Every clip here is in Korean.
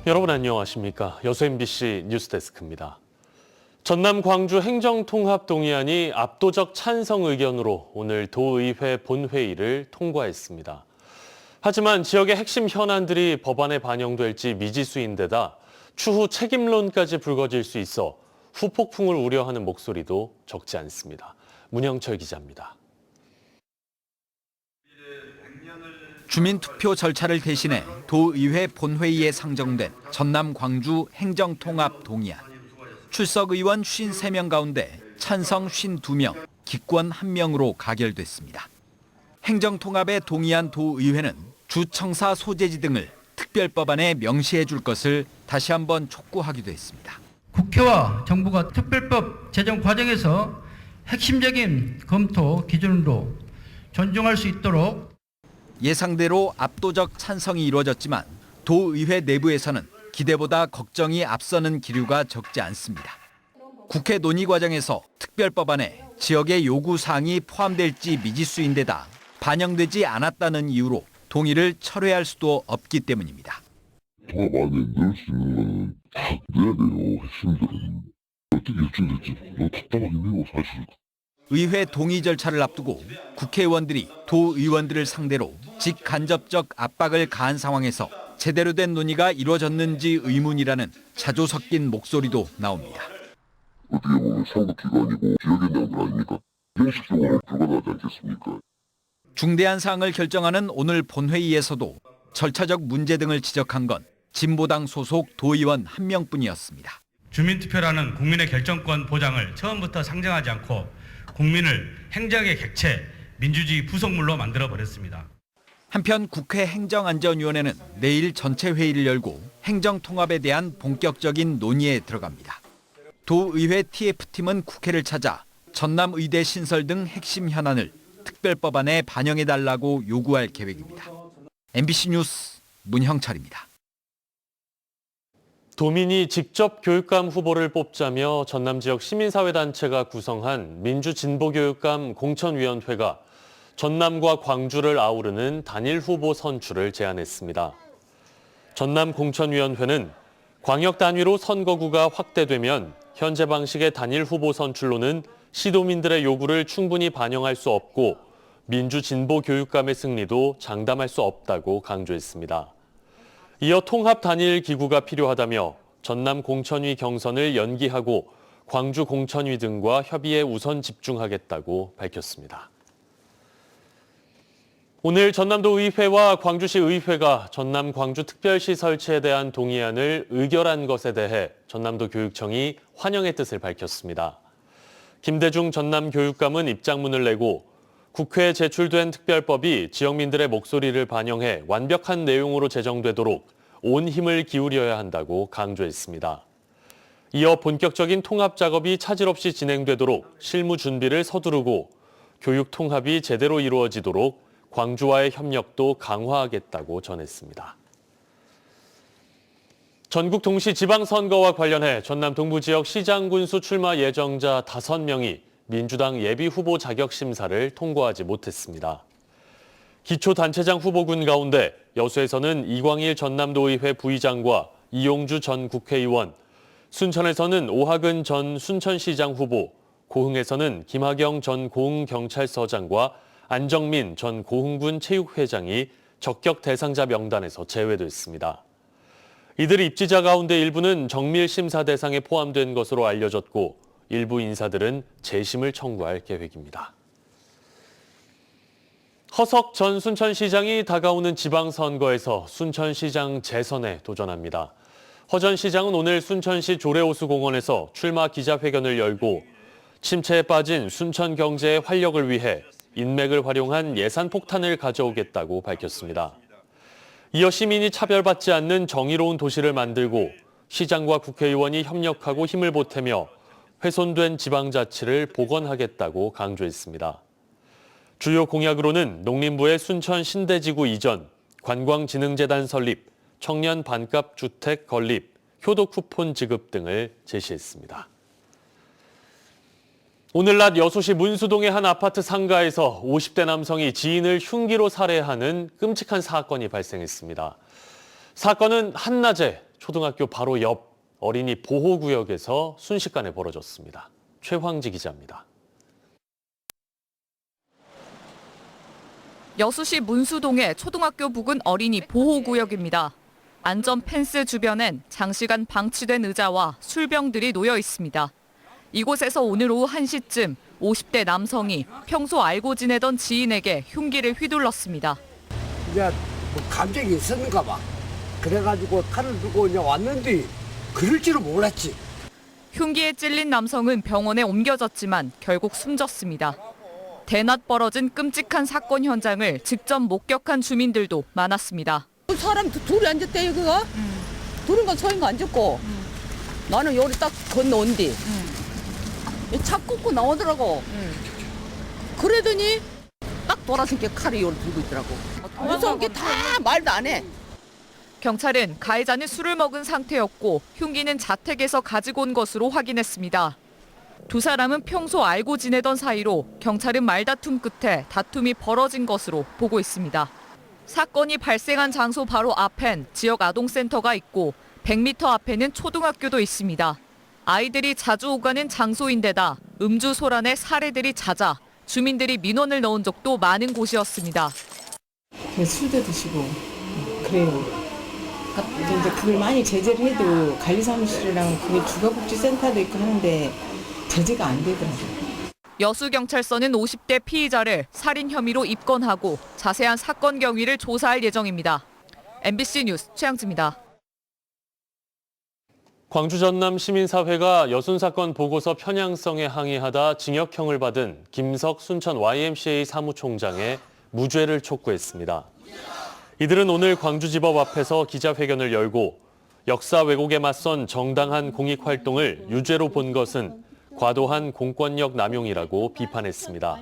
여러분 안녕하십니까? 여수 MBC 뉴스데스크입니다. 전남 광주 행정통합 동의안이 압도적 찬성 의견으로 오늘 도의회 본회의를 통과했습니다. 하지만 지역의 핵심 현안들이 법안에 반영될지 미지수인 데다 추후 책임론까지 불거질 수 있어 후폭풍을 우려하는 목소리도 적지 않습니다. 문영철 기자입니다. 주민투표 절차를 대신해 도의회 본회의에 상정된 전남 광주 행정통합 동의안. 출석 의원 53명 가운데 찬성 52명, 기권 1명으로 가결됐습니다. 행정통합에 동의한 도의회는 주청사 소재지 등을 특별법안에 명시해 줄 것을 다시 한번 촉구하기도 했습니다. 국회와 정부가 특별법 제정 과정에서 핵심적인 검토 기준으로 존중할 수 있도록 예상대로 압도적 찬성이 이루어졌지만 도의회 내부에서는 기대보다 걱정이 앞서는 기류가 적지 않습니다. 국회 논의 과정에서 특별법안에 지역의 요구사항이 포함될지 미지수인 데다 반영되지 않았다는 이유로 동의를 철회할 수도 없기 때문입니다. 통합 안에 넣을 수 있는 거는 다 넣어야 돼요, 핵심들은. 어떻게 결정될지 너무 답답하긴 해요, 사실. 의회 동의 절차를 앞두고 국회의원들이 도의원들을 상대로 직간접적 압박을 가한 상황에서 제대로 된 논의가 이루어졌는지 의문이라는 자조 섞인 목소리도 나옵니다. 어떻게 보면 선거기관이고 지역의 내용들 아닙니까? 형식적으로 불가능하지 않겠습니까? 중대한 사항을 결정하는 오늘 본회의에서도 절차적 문제 등을 지적한 건 진보당 소속 도의원 1명뿐이었습니다. 주민투표라는 국민의 결정권 보장을 처음부터 상정하지 않고 국민을 행정의 객체, 민주주의 부속물로 만들어버렸습니다. 한편 국회 행정안전위원회는 내일 전체 회의를 열고 행정통합에 대한 본격적인 논의에 들어갑니다. 도의회 TF팀은 국회를 찾아 전남의대 신설 등 핵심 현안을 특별법안에 반영해달라고 요구할 계획입니다. MBC 뉴스 문형철입니다. 도민이 직접 교육감 후보를 뽑자며 전남 지역 시민사회단체가 구성한 민주진보교육감 공천위원회가 전남과 광주를 아우르는 단일 후보 선출을 제안했습니다. 전남 공천위원회는 광역 단위로 선거구가 확대되면 현재 방식의 단일 후보 선출로는 시도민들의 요구를 충분히 반영할 수 없고 민주진보교육감의 승리도 장담할 수 없다고 강조했습니다. 이어 통합 단일 기구가 필요하다며 전남 공천위 경선을 연기하고 광주 공천위 등과 협의에 우선 집중하겠다고 밝혔습니다. 오늘 전남도 의회와 광주시 의회가 전남 광주 특별시 설치에 대한 동의안을 의결한 것에 대해 전남도 교육청이 환영의 뜻을 밝혔습니다. 김대중 전남교육감은 입장문을 내고 국회에 제출된 특별법이 지역민들의 목소리를 반영해 완벽한 내용으로 제정되도록 온 힘을 기울여야 한다고 강조했습니다. 이어 본격적인 통합 작업이 차질 없이 진행되도록 실무 준비를 서두르고 교육 통합이 제대로 이루어지도록 광주와의 협력도 강화하겠다고 전했습니다. 전국 동시 지방선거와 관련해 전남 동부지역 시장군수 출마 예정자 5명이 민주당 예비후보 자격심사를 통과하지 못했습니다. 기초단체장 후보군 가운데 여수에서는 이광일 전남도의회 부의장과 이용주 전 국회의원, 순천에서는 오하근 전 순천시장 후보, 고흥에서는 김하경 전 고흥경찰서장과 안정민 전 고흥군 체육회장이 적격 대상자 명단에서 제외됐습니다. 이들 입지자 가운데 일부는 정밀 심사 대상에 포함된 것으로 알려졌고 일부 인사들은 재심을 청구할 계획입니다. 허석 전 순천시장이 다가오는 지방선거에서 순천시장 재선에 도전합니다. 허 전 시장은 오늘 순천시 조례호수공원에서 출마 기자회견을 열고 침체에 빠진 순천 경제의 활력을 위해 인맥을 활용한 예산 폭탄을 가져오겠다고 밝혔습니다. 이어 시민이 차별받지 않는 정의로운 도시를 만들고 시장과 국회의원이 협력하고 힘을 보태며 훼손된 지방자치를 복원하겠다고 강조했습니다. 주요 공약으로는 농림부의 순천 신대지구 이전, 관광진흥재단 설립, 청년 반값 주택 건립, 효도 쿠폰 지급 등을 제시했습니다. 오늘 낮 여수시 문수동의 한 아파트 상가에서 50대 남성이 지인을 흉기로 살해하는 끔찍한 사건이 발생했습니다. 사건은 한낮에 초등학교 바로 옆 어린이 보호구역에서 순식간에 벌어졌습니다. 최황지 기자입니다. 여수시 문수동의 초등학교 부근 어린이 보호구역입니다. 안전 펜스 주변엔 장시간 방치된 의자와 술병들이 놓여 있습니다. 이곳에서 오늘 오후 1시쯤 50대 남성이 평소 알고 지내던 지인에게 흉기를 휘둘렀습니다. 이제 뭐 감정이 있었는가 봐. 그래가지고 칼을 들고 그냥 왔는데 그럴 줄은 몰랐지. 흉기에 찔린 남성은 병원에 옮겨졌지만 결국 숨졌습니다. 대낮 벌어진 끔찍한 사건 현장을 직접 목격한 주민들도 많았습니다. 사람 둘이 앉았대요, 그거? 둘은 건 서인 거 앉았고, 나는 여기 딱 건너온디. 차 꽂고 나오더라고. 그러더니 딱 돌아선 게 칼이 여기 들고 있더라고. 무서운 게 다 말도 안 해. 경찰은 가해자는 술을 먹은 상태였고 흉기는 자택에서 가지고 온 것으로 확인했습니다. 두 사람은 평소 알고 지내던 사이로 경찰은 말다툼 끝에 다툼이 벌어진 것으로 보고 있습니다. 사건이 발생한 장소 바로 앞엔 지역 아동센터가 있고 100m 앞에는 초등학교도 있습니다. 아이들이 자주 오가는 장소인데다 음주 소란에 사례들이 잦아 주민들이 민원을 넣은 적도 많은 곳이었습니다. 술도 드시고 그래요. 이제 그걸 많이 제재를 해도 관리사무실이랑 그게 주거복지센터도 있고 하는데 제재가 안 되더라고요. 여수경찰서는 50대 피의자를 살인 혐의로 입건하고 자세한 사건 경위를 조사할 예정입니다. MBC 뉴스 최양지입니다. 광주 전남 시민사회가 여순 사건 보고서 편향성에 항의하다 징역형을 받은 김석 순천 YMCA 사무총장의 무죄를 촉구했습니다. 이들은 오늘 광주지법 앞에서 기자회견을 열고 역사 왜곡에 맞선 정당한 공익활동을 유죄로 본 것은 과도한 공권력 남용이라고 비판했습니다.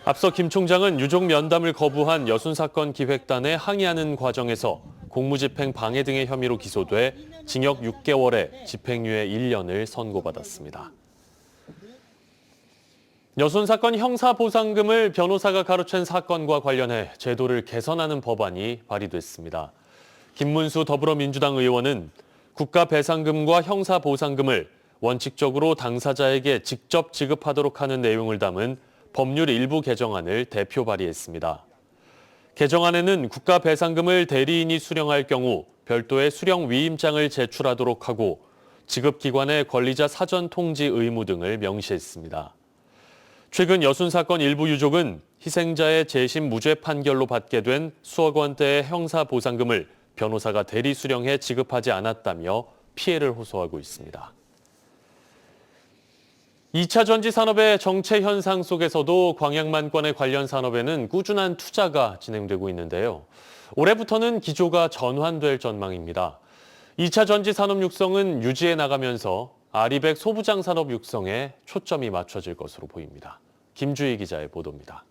앞서 김 총장은 유족 면담을 거부한 여순 사건 기획단에 항의하는 과정에서 공무집행 방해 등의 혐의로 기소돼 징역 6개월에 집행유예 1년을 선고받았습니다. 여순 사건 형사보상금을 변호사가 가로챈 사건과 관련해 제도를 개선하는 법안이 발의됐습니다. 김문수 더불어민주당 의원은 국가배상금과 형사보상금을 원칙적으로 당사자에게 직접 지급하도록 하는 내용을 담은 법률 일부 개정안을 대표 발의했습니다. 개정안에는 국가배상금을 대리인이 수령할 경우 별도의 수령 위임장을 제출하도록 하고 지급기관의 권리자 사전 통지 의무 등을 명시했습니다. 최근 여순 사건 일부 유족은 희생자의 재심 무죄 판결로 받게 된 수억 원대의 형사보상금을 변호사가 대리 수령해 지급하지 않았다며 피해를 호소하고 있습니다. 2차 전지 산업의 정체 현상 속에서도 광양만권의 관련 산업에는 꾸준한 투자가 진행되고 있는데요. 올해부터는 기조가 전환될 전망입니다. 2차 전지 산업 육성은 유지해 나가면서 아리백 소부장 산업 육성에 초점이 맞춰질 것으로 보입니다. 김주희 기자의 보도입니다.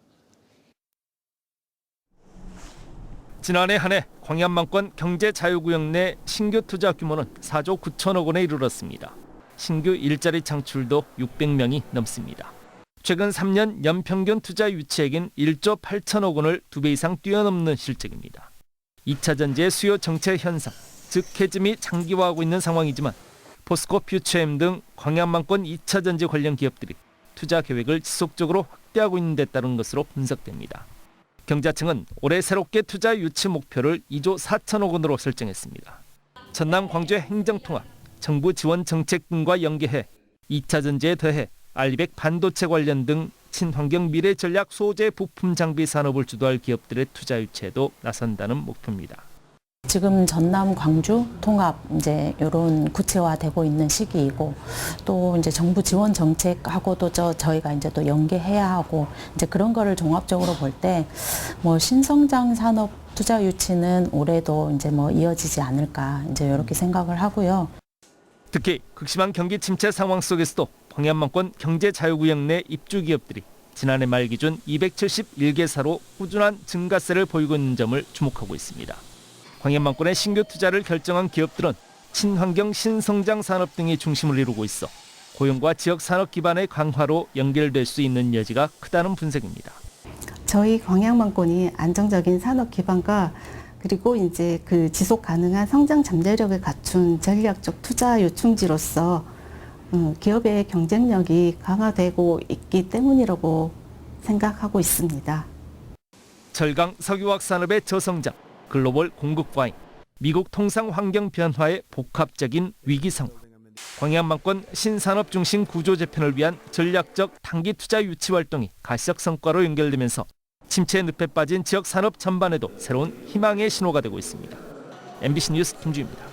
지난해 한 해 광양만권 경제자유구역 내 신규 투자 규모는 4조 9천억 원에 이르렀습니다. 신규 일자리 창출도 600명이 넘습니다. 최근 3년 연평균 투자 유치액인 1조 8천억 원을 2배 이상 뛰어넘는 실적입니다. 2차 전지의 수요 정체 현상, 즉 해즘이 장기화하고 있는 상황이지만 포스코 퓨처엠 등 광양만권 2차 전지 관련 기업들이 투자 계획을 지속적으로 확대하고 있는 데 따른 것으로 분석됩니다. 경자청은 올해 새롭게 투자 유치 목표를 2조 4천억 원으로 설정했습니다. 전남 광주의 행정통합, 정부 지원 정책 등과 연계해 2차 전지에 더해 알리백 반도체 관련 등 친환경 미래 전략 소재 부품 장비 산업을 주도할 기업들의 투자 유치에도 나선다는 목표입니다. 지금 전남 광주 통합 이제 이런 구체화되고 있는 시기이고 또 이제 정부 지원 정책하고도 저희가 이제 또 연계해야 하고 이제 그런 거를 종합적으로 볼 때 뭐 신성장 산업 투자 유치는 올해도 이제 뭐 이어지지 않을까 이제 이렇게 생각을 하고요. 특히 극심한 경기 침체 상황 속에서도 광양만권 경제자유구역 내 입주 기업들이 지난해 말 기준 271개사로 꾸준한 증가세를 보이고 있는 점을 주목하고 있습니다. 광양만권의 신규 투자를 결정한 기업들은 친환경 신성장 산업 등이 중심을 이루고 있어 고용과 지역 산업 기반의 강화로 연결될 수 있는 여지가 크다는 분석입니다. 저희 광양만권이 안정적인 산업 기반과 그리고 이제 그 지속 가능한 성장 잠재력을 갖춘 전략적 투자 요충지로서 기업의 경쟁력이 강화되고 있기 때문이라고 생각하고 있습니다. 철강 석유화학 산업의 저성장, 글로벌 공급 과잉, 미국 통상 환경 변화의 복합적인 위기 상황, 광양만권 신산업 중심 구조 재편을 위한 전략적 단기 투자 유치 활동이 갈색 성과로 연결되면서 침체 늪에 빠진 지역 산업 전반에도 새로운 희망의 신호가 되고 있습니다. MBC 뉴스 김주입니다.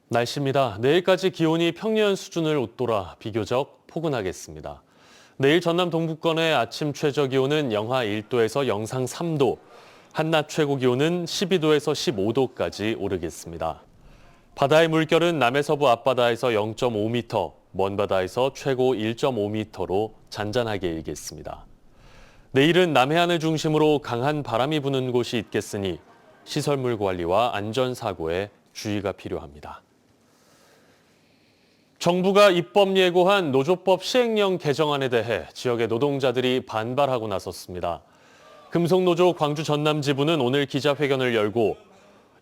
날씨입니다. 내일까지 기온이 평년 수준을 웃돌아 비교적 포근하겠습니다. 내일 전남 동부권의 아침 최저 기온은 영하 1도에서 영상 3도, 한낮 최고 기온은 12도에서 15도까지 오르겠습니다. 바다의 물결은 남해서부 앞바다에서 0.5m, 먼바다에서 최고 1.5m로 잔잔하게 일겠습니다. 내일은 남해안을 중심으로 강한 바람이 부는 곳이 있겠으니 시설물 관리와 안전사고에 주의가 필요합니다. 정부가 입법 예고한 노조법 시행령 개정안에 대해 지역의 노동자들이 반발하고 나섰습니다. 금속노조 광주 전남 지부는 오늘 기자회견을 열고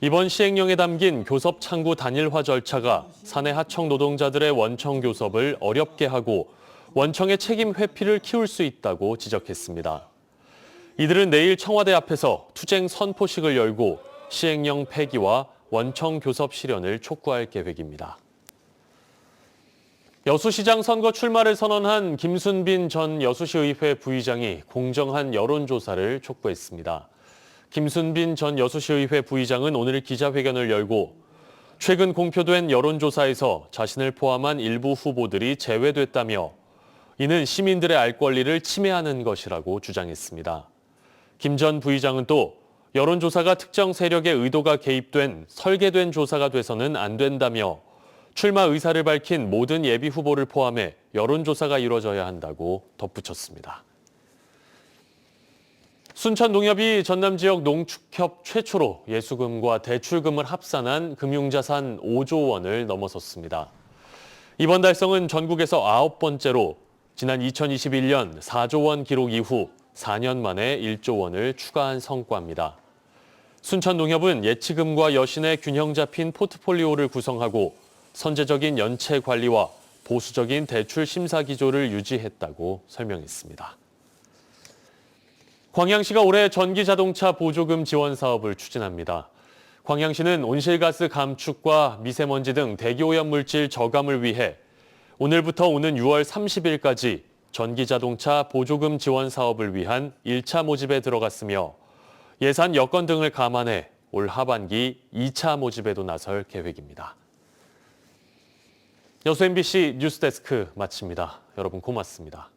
이번 시행령에 담긴 교섭 창구 단일화 절차가 사내 하청 노동자들의 원청 교섭을 어렵게 하고 원청의 책임 회피를 키울 수 있다고 지적했습니다. 이들은 내일 청와대 앞에서 투쟁 선포식을 열고 시행령 폐기와 원청 교섭 실현을 촉구할 계획입니다. 여수시장 선거 출마를 선언한 김순빈 전 여수시의회 부의장이 공정한 여론조사를 촉구했습니다. 김순빈 전 여수시의회 부의장은 오늘 기자회견을 열고 최근 공표된 여론조사에서 자신을 포함한 일부 후보들이 제외됐다며 이는 시민들의 알 권리를 침해하는 것이라고 주장했습니다. 김 전 부의장은 또 여론조사가 특정 세력의 의도가 개입된 설계된 조사가 돼서는 안 된다며 출마 의사를 밝힌 모든 예비 후보를 포함해 여론조사가 이루어져야 한다고 덧붙였습니다. 순천농협이 전남 지역 농축협 최초로 예수금과 대출금을 합산한 금융자산 5조 원을 넘어섰습니다. 이번 달성은 전국에서 9번째로 지난 2021년 4조 원 기록 이후 4년 만에 1조 원을 추가한 성과입니다. 순천농협은 예치금과 여신의 균형 잡힌 포트폴리오를 구성하고 선제적인 연체 관리와 보수적인 대출 심사 기조를 유지했다고 설명했습니다. 광양시가 올해 전기자동차 보조금 지원 사업을 추진합니다. 광양시는 온실가스 감축과 미세먼지 등 대기오염물질 저감을 위해 오늘부터 오는 6월 30일까지 전기자동차 보조금 지원 사업을 위한 1차 모집에 들어갔으며 예산 여건 등을 감안해 올 하반기 2차 모집에도 나설 계획입니다. 여수 MBC 뉴스데스크 마칩니다. 여러분 고맙습니다.